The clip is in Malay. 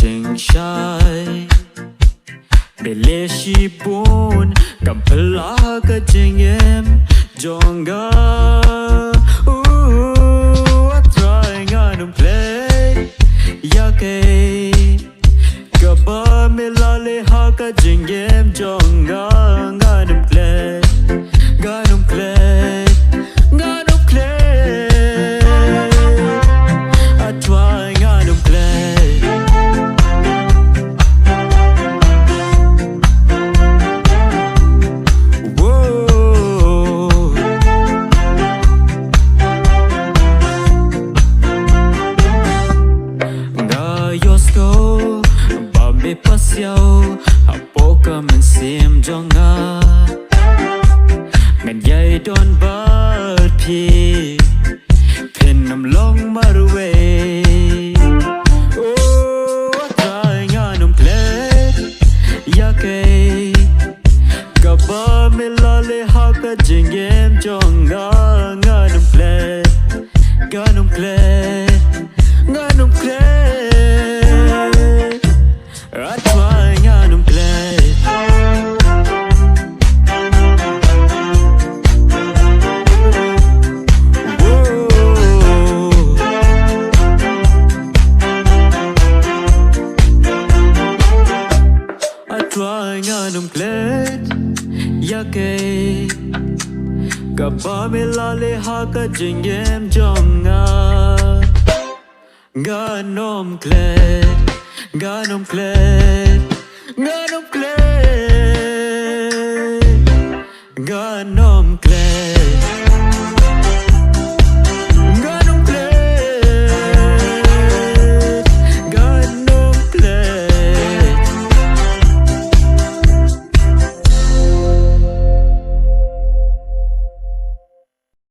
ching shai bele shi pun kampala ka jingem jonga trying on play yake kaba milale ha ka jingem jonga ganum play ganum play ganum play I try ganum play pasiao apoka man sim jonga ngan yai don bat pi pin nam long marwe try nganum play yake kaba milale haka jingem jonga nganum play nganum play nganum play I try nganum play I try nganum play yake kaba milale haka jingem jonga nganum play Ganum KLET, ganum KLET, ganum KLET.